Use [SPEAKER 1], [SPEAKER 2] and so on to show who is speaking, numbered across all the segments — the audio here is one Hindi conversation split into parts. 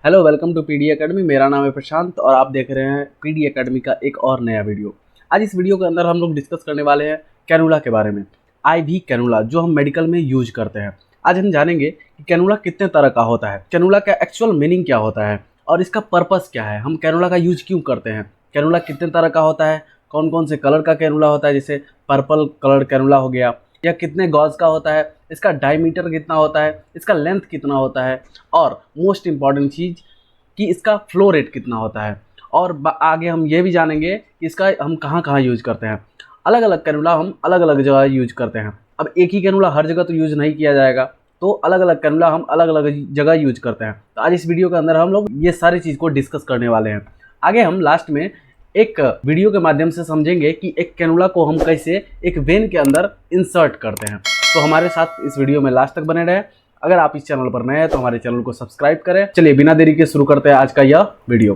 [SPEAKER 1] Hello, welcome to PD academy. मेरा नाम है प्रशांत और आप देख रहे हैं पीडी एकेडमी का एक और नया वीडियो। आज इस वीडियो के अंदर हम लोग डिस्कस करने वाले हैं कैनुला के बारे में। आईवी कैनुला जो हम मेडिकल में यूज करते हैं। आज हम जानेंगे कि कैनुला कितने तरह का होता है, कैनुला का एक्चुअल मीनिंग क्या होता है और इसका पर्पस क्या है, हम कैनुला का यूज क्यों करते हैं, कैनुला कितने तरह का होता है, कौन कौन से कलर का कैनुला होता है, जैसे पर्पल कलर कैनुला हो गया, या कितने गॉज का होता है, इसका डायमीटर कितना होता है, इसका लेंथ कितना होता है, और मोस्ट इम्पॉर्टेंट चीज़ कि इसका फ्लो रेट कितना होता है। और आगे हम ये भी जानेंगे कि इसका हम कहाँ कहाँ यूज करते हैं। अलग अलग कैनुला हम अलग अलग जगह यूज करते हैं। अब एक ही कैनुला हर जगह तो यूज नहीं किया जाएगा, तो अलग अलग कैनुला हम अलग अलग जगह यूज करते हैं। तो आज इस वीडियो के अंदर हम लोग ये सारी चीज़ को डिस्कस करने वाले हैं। आगे हम लास्ट में एक वीडियो के माध्यम से समझेंगे कि एक कैनुला को हम कैसे एक वेन के अंदर इंसर्ट करते हैं। तो हमारे साथ इस वीडियो में लास्ट तक बने रहें। अगर आप इस चैनल पर नए हैं तो हमारे चैनल को सब्सक्राइब करें। चलिए बिना देरी के शुरू करते हैं आज का यह वीडियो।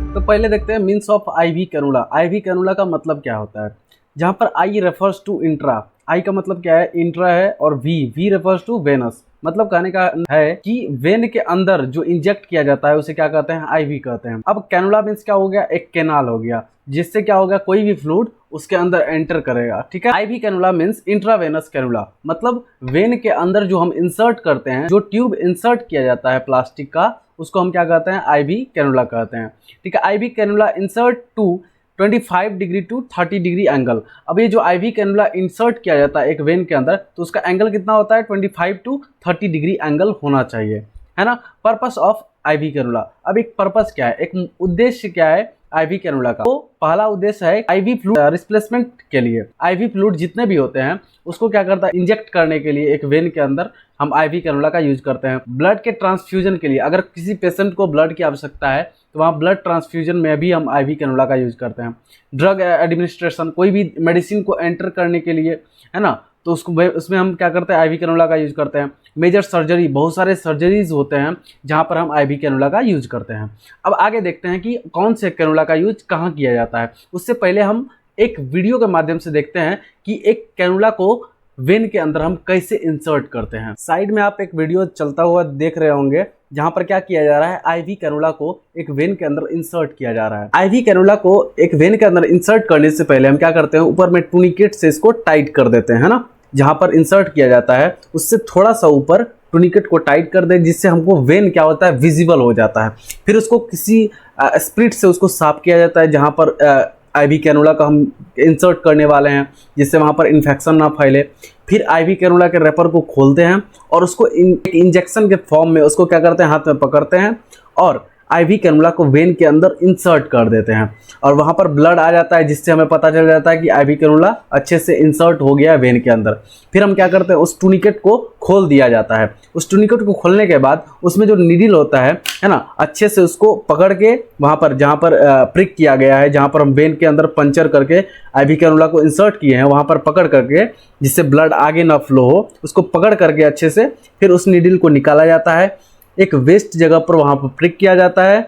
[SPEAKER 1] तो पहले देखते हैं means of IV cannula. IV cannula का मतलब क्या होता है। जहाँ पर आई रेफर्स टू इंट्रा, आई का मतलब क्या है, इंट्रा है, और वी रेफर्स टू वेनस। मतलब कहने का है कि वेन के अंदर जो इंजेक्ट किया जाता है उसे क्या कहते हैं, आईवी कहते हैं। अब कैनुला मीन्स क्या हो गया, एक कैनाल हो गया, जिससे क्या होगा, कोई भी फ्लूइड उसके अंदर एंटर करेगा। ठीक है। IV cannula means intravenous cannula, मतलब वेन के अंदर जो हम इंसर्ट करते हैं, जो ट्यूब इंसर्ट किया जाता है प्लास्टिक का, उसको हम क्या कहते हैं, आईवी कैनुला कहते हैं। ठीक है। IV cannula insert to 25 degree to 30 degree angle. अब ये जो आईवी कैनुला इंसर्ट किया जाता है एक वेन के अंदर, तो उसका एंगल कितना होता है, 25 टू 30 डिग्री एंगल होना चाहिए, है ना। Purpose of IV cannula. अब एक पर्पस क्या है, एक उद्देश्य क्या है आईवी कैनुला का। तो पहला उद्देश्य है आईवी फ्लूइड रिप्लेसमेंट के लिए। आईवी फ्लूइड जितने भी होते हैं उसको क्या करता है, इंजेक्ट करने के लिए एक वेन के अंदर हम आईवी कैनुला का यूज करते हैं। ब्लड के ट्रांसफ्यूजन के लिए, अगर किसी पेशेंट को ब्लड की आवश्यकता है तो वहाँ ब्लड ट्रांसफ्यूजन में भी हम आईवी कैनुला का यूज करते हैं। ड्रग एडमिनिस्ट्रेशन, कोई भी मेडिसिन को एंटर करने के लिए, है ना, तो उसमें हम क्या करते हैं, आईवी कैनुला का यूज करते हैं। मेजर सर्जरी, बहुत सारे सर्जरीज होते हैं जहाँ पर हम आईवी कैनुला का यूज करते हैं। अब आगे देखते हैं कि कौन से कैनुला का यूज कहाँ किया जाता है। उससे पहले हम एक वीडियो के माध्यम से देखते हैं कि एक कैनुला को वेन के अंदर हम कैसे इंसर्ट करते हैं। साइड में आप एक वीडियो चलता हुआ देख रहे होंगे, जहां पर क्या किया जा रहा है, आईवी कैनुला को एक वेन के अंदर इंसर्ट किया जा रहा है। आईवी कैनुला को एक वेन के अंदर इंसर्ट करने से पहले हम क्या करते हैं, ऊपर में टूनिकेट से इसको टाइट कर देते हैं, है ना। जहां पर इंसर्ट किया जाता है उससे थोड़ा सा ऊपर टूनिकेट को टाइट कर दे, जिससे हमको वेन क्या होता है, विजिबल हो जाता है। फिर उसको किसी स्प्रिट से उसको साफ किया जाता है जहां पर आईवी कैनुला का हम इंसर्ट करने वाले हैं, जिससे वहाँ पर इन्फेक्शन ना फैले। फिर आईवी कैनुला के रैपर को खोलते हैं और उसको इंजेक्शन के फॉर्म में उसको क्या करते हैं, हाथ में पकड़ते हैं और आईवी कैनुला को वेन के अंदर इंसर्ट कर देते हैं, और वहाँ पर ब्लड आ जाता है, जिससे हमें पता चल जाता है कि आईवी कैनुला अच्छे से इंसर्ट हो गया है वेन के अंदर। फिर हम क्या करते हैं, उस टूनिकेट को खोल दिया जाता है। उस टूनिकेट को खोलने के बाद उसमें जो नीडल होता है ना, अच्छे से उसको पकड़ के वहाँ पर जहाँ पर प्रिक किया गया है, जहाँ पर हम वेन के अंदर पंचर करके आईवी कैनुला को इंसर्ट किए हैं, वहाँ पर पकड़ करके, जिससे ब्लड आगे ना फ्लो हो, उसको पकड़ करके अच्छे से फिर उस नीडल को निकाला जाता है। एक वेस्ट जगह पर वहाँ पर प्रिक किया जाता है।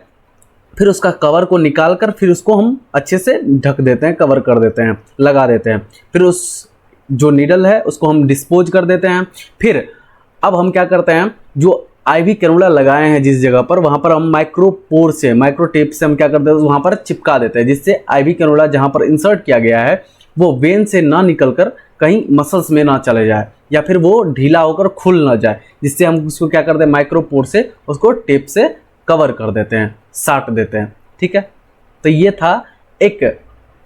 [SPEAKER 1] फिर उसका कवर को निकाल कर फिर उसको हम अच्छे से ढक देते हैं, कवर कर देते हैं, लगा देते हैं। फिर उस जो नीडल है उसको हम डिस्पोज कर देते हैं। फिर अब हम क्या करते हैं, जो आईवी कैनुला लगाए हैं जिस जगह पर, वहाँ पर हम माइक्रोपोर से, माइक्रोटेप से हम क्या करते हैं, वहाँ पर चिपका देते हैं, जिससे आईवी कैनुला जहाँ पर इंसर्ट किया गया है वो वेन से ना निकलकर कहीं मसल्स में ना चले जाए, या फिर वो ढीला होकर खुल ना जाए, जिससे हम उसको क्या करते हैं, माइक्रोपोर से उसको टेप से कवर कर देते हैं, साट देते हैं। ठीक है। तो ये था एक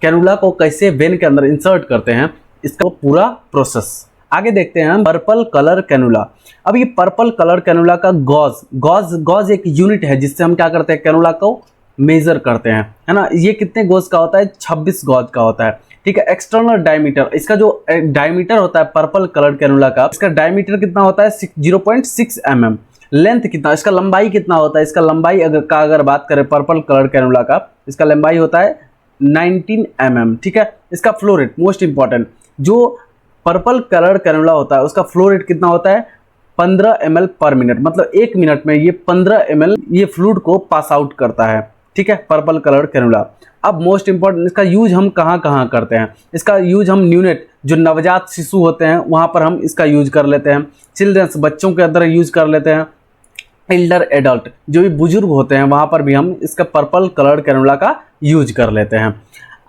[SPEAKER 1] कैनुला को कैसे वेन के अंदर इंसर्ट करते हैं, इसका पूरा प्रोसेस। आगे देखते हैं हम पर्पल कलर कैनुला। अब ये पर्पल कलर कैनुला का गॉज एक यूनिट है, जिससे हम क्या करते हैं, कैनुला को मेजर करते हैं, है ना। ये कितने गॉज का होता है, 26 गॉज का होता है। ठीक है। एक्सटर्नल डायमीटर, इसका जो डायमीटर होता है पर्पल कलर कैनुला का, इसका डायमीटर कितना होता है, 0.6 mm। लेंथ कितना, इसका लंबाई कितना होता है, इसका लंबाई अगर बात करें पर्पल कलर कैनुला का, इसका लंबाई होता है 19 mm। ठीक है। इसका फ्लो रेट मोस्ट इंपॉर्टेंट, जो पर्पल कलर कैनुला होता है उसका फ्लो रेट कितना होता है, 15 ml पर मिनट। मतलब 1 मिनट में ये 15 ml ये फ्लूइड को पास आउट करता है। ठीक है। Purple colour cannula. अब मोस्ट इंपॉर्टेंट, इसका यूज हम कहाँ कहाँ करते हैं। इसका यूज हम न्यूनेट, जो नवजात शिशु होते हैं वहाँ पर हम इसका यूज कर लेते हैं। चिल्ड्रंस बच्चों के अंदर यूज कर लेते हैं। एल्डर एडल्ट जो भी बुजुर्ग होते हैं वहाँ पर भी हम इसका पर्पल कलर्ड कैनुला का यूज कर लेते हैं।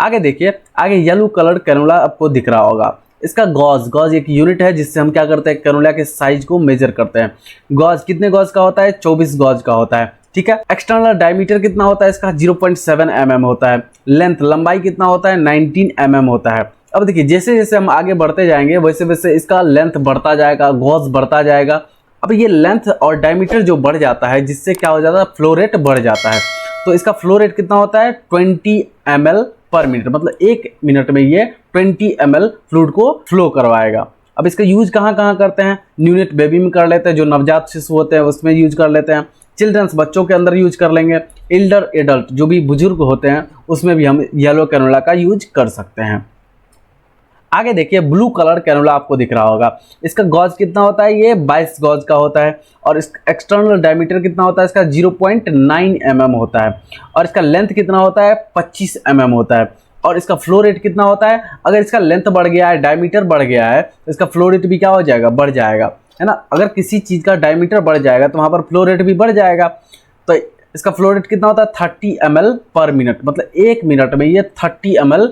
[SPEAKER 1] आगे देखिए, आगे येलो कलर्ड कैनुला आपको दिख रहा होगा। इसका गॉज एक यूनिट है जिससे हम क्या करते हैं, कैनुला के साइज को मेजर करते हैं। गॉज कितने गॉज का होता है, 24 गॉज का होता है। ठीक है। एक्सटर्नल डायमीटर कितना होता है इसका, 0.7 mm होता है। लेंथ लंबाई कितना होता है, 19 mm होता है। अब देखिए जैसे जैसे हम आगे बढ़ते जाएंगे वैसे वैसे इसका लेंथ बढ़ता जाएगा, गॉज बढ़ता जाएगा। अब ये लेंथ और डायमीटर जो बढ़ जाता है जिससे क्या हो जाता है, फ्लो रेट बढ़ जाता है। तो इसका फ्लो रेट कितना होता है, 20 ml पर मिनट, मतलब 1 मिनट में ये 20 ml फ्लूइड को फ्लो करवाएगा। अब इसका यूज कहाँ कहाँ करते हैं, न्यूनेट बेबी में कर लेते हैं, जो नवजात शिशु होते हैं उसमें यूज कर लेते हैं। चिल्ड्रंस बच्चों के अंदर यूज कर लेंगे। एल्डर एडल्ट जो भी बुजुर्ग होते हैं उसमें भी हम येलो कैनुला का यूज कर सकते हैं। आगे देखिए ब्लू कलर कैनुला आपको दिख रहा होगा। इसका गॉज कितना होता है, ये 22 गॉज का होता है। और इस एक्सटर्नल डायमीटर कितना होता है इसका, 0.9 mm होता है। और इसका लेंथ कितना होता है, 25 mm होता है। और इसका फ्लो रेट कितना होता है, अगर इसका लेंथ बढ़ गया है, डायमीटर बढ़ गया है तो इसका फ्लो रेट भी क्या हो जाएगा, बढ़ जाएगा, है ना। अगर किसी चीज़ का डायमीटर बढ़ जाएगा तो वहाँ पर फ्लो रेट भी बढ़ जाएगा। तो इसका फ्लो रेट कितना होता है, 30 ml पर मिनट, मतलब 1 मिनट में ये 30 ml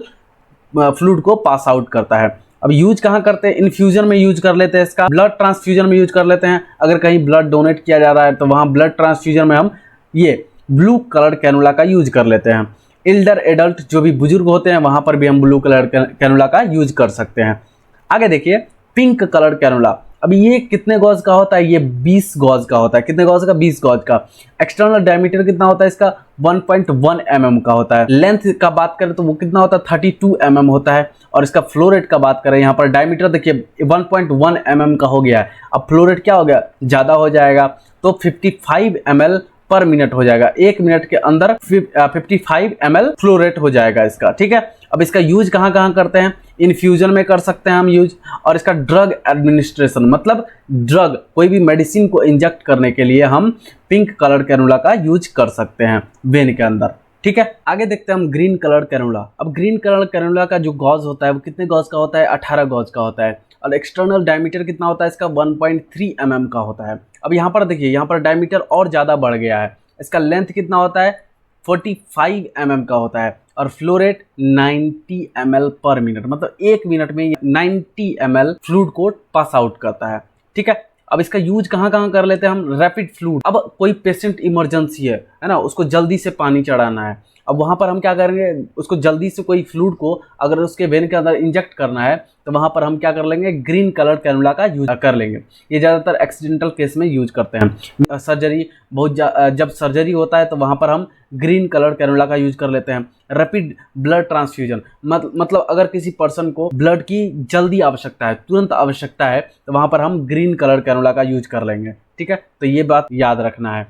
[SPEAKER 1] फ्लूइड को पास आउट करता है। अब यूज कहाँ करते हैं, इन्फ्यूजन में यूज कर लेते हैं इसका, ब्लड ट्रांसफ्यूजन में यूज कर लेते हैं। अगर कहीं ब्लड डोनेट किया जा रहा है तो वहाँ ब्लड ट्रांसफ्यूजन में हम ये ब्लू कलर कैनुला का यूज कर लेते हैं। एल्डर एडल्ट जो भी बुजुर्ग होते हैं वहाँ पर भी हम ब्लू कलर कैनुला का यूज कर सकते हैं। आगे देखिए पिंक कलर कैनुला। अब ये कितने गॉज का होता है, ये 20 गॉज का होता है। कितने गॉज का, 20 गॉज का। एक्सटर्नल डायमीटर कितना होता है इसका, 1.1 mm का होता है। लेंथ का बात करें तो वो कितना होता है, 32 mm होता है। और इसका फ्लो रेट का बात करें, यहाँ पर डायमीटर देखिए 1.1 mm का हो गया है। अब फ्लो रेट क्या हो गया, ज़्यादा हो जाएगा तो 55 ml पर मिनट हो जाएगा। 1 मिनट के अंदर 55 ml फ्लो रेट हो जाएगा इसका। ठीक है। अब इसका यूज कहाँ कहाँ करते हैं, इन्फ्यूजन में कर सकते हैं हम यूज। और इसका ड्रग एडमिनिस्ट्रेशन, मतलब ड्रग कोई भी मेडिसिन को इंजेक्ट करने के लिए हम पिंक कलर कैनुला का यूज कर सकते हैं वेन के अंदर। ठीक है। आगे देखते हैं हम ग्रीन कलर कैनुला। अब ग्रीन कलर कैनुला का जो गॉज होता है वो कितने गॉज का होता है, 18 गॉज का होता है। और एक्सटर्नल डायमीटर कितना होता है इसका, 1.3 mm का होता है। अब यहाँ पर देखिए, यहाँ पर डायमीटर और ज़्यादा बढ़ गया है। इसका लेंथ कितना होता है, 45 mm का होता है। और फ्लो रेट 90 ml पर मिनट, मतलब 1 मिनट में 90 ml फ्लूइड को पास आउट करता है। ठीक है। अब इसका यूज कहाँ कहाँ कर लेते हैं हम, रैपिड फ्लूइड। अब कोई पेशेंट इमरजेंसी है ना, उसको जल्दी से पानी चढ़ाना है। अब वहाँ पर हम क्या करेंगे, उसको जल्दी से कोई फ्लूइड को अगर उसके वेन के अंदर इंजेक्ट करना है तो वहाँ पर हम क्या कर लेंगे, ग्रीन कलर कैनुला का यूज कर लेंगे। ये ज़्यादातर एक्सीडेंटल केस में यूज करते हैं। सर्जरी जब सर्जरी होता है तो वहाँ पर हम ग्रीन कलर कैनुला का यूज कर लेते हैं। रैपिड ब्लड ट्रांसफ्यूजन, मतलब अगर किसी पर्सन को ब्लड की जल्दी आवश्यकता है, तुरंत आवश्यकता है, तो वहाँ पर हम ग्रीन कलर कैनुला का यूज कर लेंगे। ठीक है। तो ये बात याद रखना है।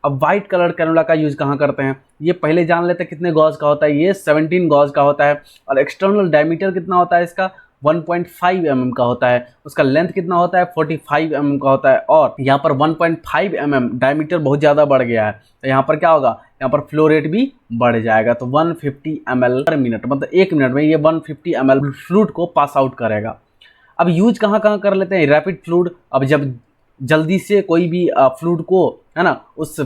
[SPEAKER 1] अब वाइट कलर कैनुला का यूज कहाँ करते हैं, ये पहले जान लेते हैं कितने गॉज का होता है। ये 17 गॉज का होता है। और एक्सटर्नल डायमीटर कितना होता है इसका, 1.5 mm का होता है। उसका लेंथ कितना होता है, 45 mm का होता है। और यहाँ पर 1.5 mm डायमीटर बहुत ज़्यादा बढ़ गया है तो यहाँ पर क्या होगा, यहाँ पर फ्लो रेट भी बढ़ जाएगा। तो 150 ml पर मिनट, मतलब 1 मिनट में ये 150 ml फ्लूइड को पास आउट करेगा। अब यूज कहाँ कहाँ कर लेते हैं, रैपिड फ्लूइड। अब जब जल्दी से कोई भी फ्लूइड को, है ना, उस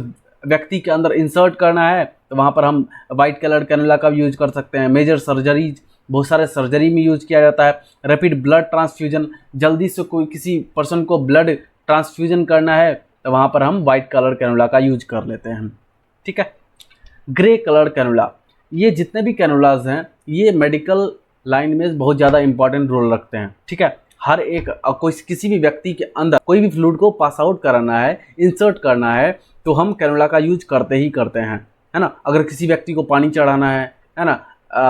[SPEAKER 1] व्यक्ति के अंदर इंसर्ट करना है तो वहाँ पर हम वाइट कलर कैनुला का यूज कर सकते हैं। मेजर सर्जरी, बहुत सारे सर्जरी में यूज किया जाता है। रैपिड ब्लड ट्रांसफ्यूजन, जल्दी से कोई किसी पर्सन को ब्लड ट्रांसफ्यूजन करना है तो वहाँ पर हम वाइट कलर कैनुला का यूज कर लेते हैं। ठीक है। ग्रे कलर कैनुला, ये जितने भी कैनुलाज हैं ये मेडिकल लाइन में बहुत ज़्यादा इंपॉर्टेंट रोल रखते हैं। ठीक है। हर एक कोई किसी भी व्यक्ति के अंदर कोई भी फ्लूइड को पास आउट कराना है, इंसर्ट करना है, तो हम कैनुला का यूज करते ही करते हैं, है ना। अगर किसी व्यक्ति को पानी चढ़ाना है ना,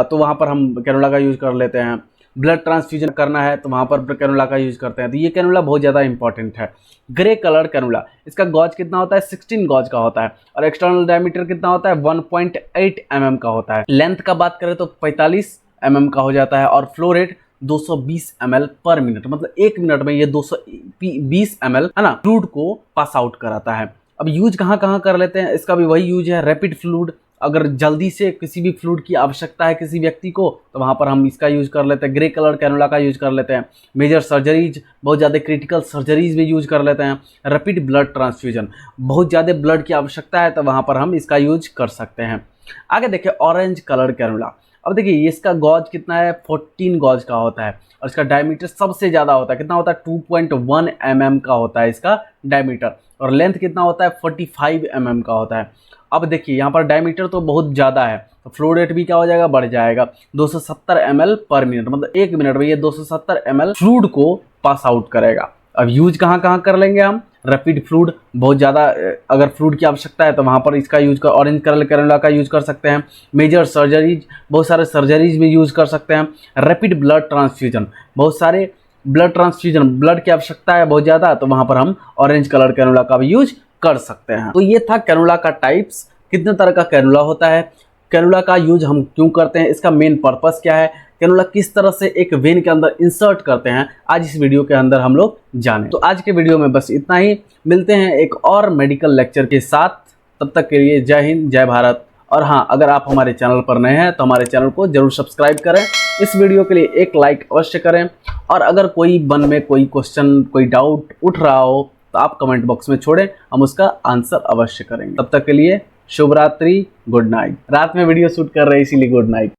[SPEAKER 1] तो वहाँ पर हम कैनुला का यूज कर लेते हैं। ब्लड ट्रांसफ्यूजन करना है तो वहाँ पर कैनुला का यूज करते हैं। तो ये कैनुला बहुत ज़्यादा इंपॉर्टेंट है। ग्रे कलर कैनुला, इसका गॉज कितना होता है, 16 गॉज का होता है। और एक्सटर्नल डायमीटर कितना होता है, 1.8 mm का होता है। लेंथ का बात करें तो 45 mm का हो जाता है। और फ्लो रेट 220 ml पर मिनट, मतलब 1 मिनट में ये 220 ml, है ना, फ्लूइड को पास आउट कराता है। अब यूज कहाँ कहाँ कर लेते हैं, इसका भी वही यूज है, रैपिड फ्लूइड अगर जल्दी से किसी भी फ्लूइड की आवश्यकता है किसी व्यक्ति को तो वहाँ पर हम इसका यूज़ कर लेते हैं, ग्रे कलर कैनुला का यूज़ कर लेते हैं। मेजर सर्जरीज, बहुत ज़्यादा क्रिटिकल सर्जरीज में यूज़ कर लेते हैं। रैपिड ब्लड ट्रांसफ्यूजन, बहुत ज़्यादा ब्लड की आवश्यकता है तो वहाँ पर हम इसका यूज कर सकते हैं। आगे देखिए ऑरेंज कलर कैनुला। अब देखिए इसका गॉज कितना है, 14 गॉज का होता है और इसका डायमीटर सबसे ज़्यादा होता है, कितना होता है 2.1 mm का होता है इसका डायमीटर, और लेंथ कितना होता है 45 mm का होता है। अब देखिए यहाँ पर डायमीटर तो बहुत ज़्यादा है तो फ्लो रेट भी क्या हो जाएगा, बढ़ जाएगा। 270 ml पर मिनट, मतलब 1 मिनट में ये 270 ml फ्लूइड को पास आउट करेगा। अब यूज कहाँ कहाँ कर लेंगे हम, रैपिड फ्लूइड, बहुत ज़्यादा अगर फ्लूइड की आवश्यकता है तो वहाँ पर इसका यूज कर, ऑरेंज कलर कैनुला का यूज कर सकते हैं। मेजर सर्जरीज, बहुत सारे सर्जरीज में यूज कर सकते हैं। रैपिड ब्लड ट्रांसफ्यूजन, बहुत सारे ब्लड ट्रांसफ्यूजन, ब्लड की आवश्यकता है बहुत ज़्यादा तो वहाँ पर हम ऑरेंज कलर कैनुला का भी यूज कर सकते हैं। तो ये था कैनुला का टाइप्स, कितने तरह का कैनुला होता है, कैनुला का यूज हम क्यों करते हैं, इसका मेन पर्पस क्या है, कैनुला किस तरह से एक वेन के अंदर इंसर्ट करते हैं, आज इस वीडियो के अंदर हम लोग जाने। तो आज के वीडियो में बस इतना ही, मिलते हैं एक और मेडिकल लेक्चर के साथ, तब तक के लिए जय हिंद जय भारत। और हाँ, अगर आप हमारे चैनल पर नए हैं तो हमारे चैनल को जरूर सब्सक्राइब करें, इस वीडियो के लिए एक लाइक अवश्य करें, और अगर कोई मन में कोई क्वेश्चन, कोई डाउट उठ रहा हो तो आप कमेंट बॉक्स में छोड़ें, हम उसका आंसर अवश्य करेंगे। तब तक के लिए शुभ रात्रि, गुड नाइट। रात में वीडियो शूट कर रहे हैं इसीलिए गुड नाइट।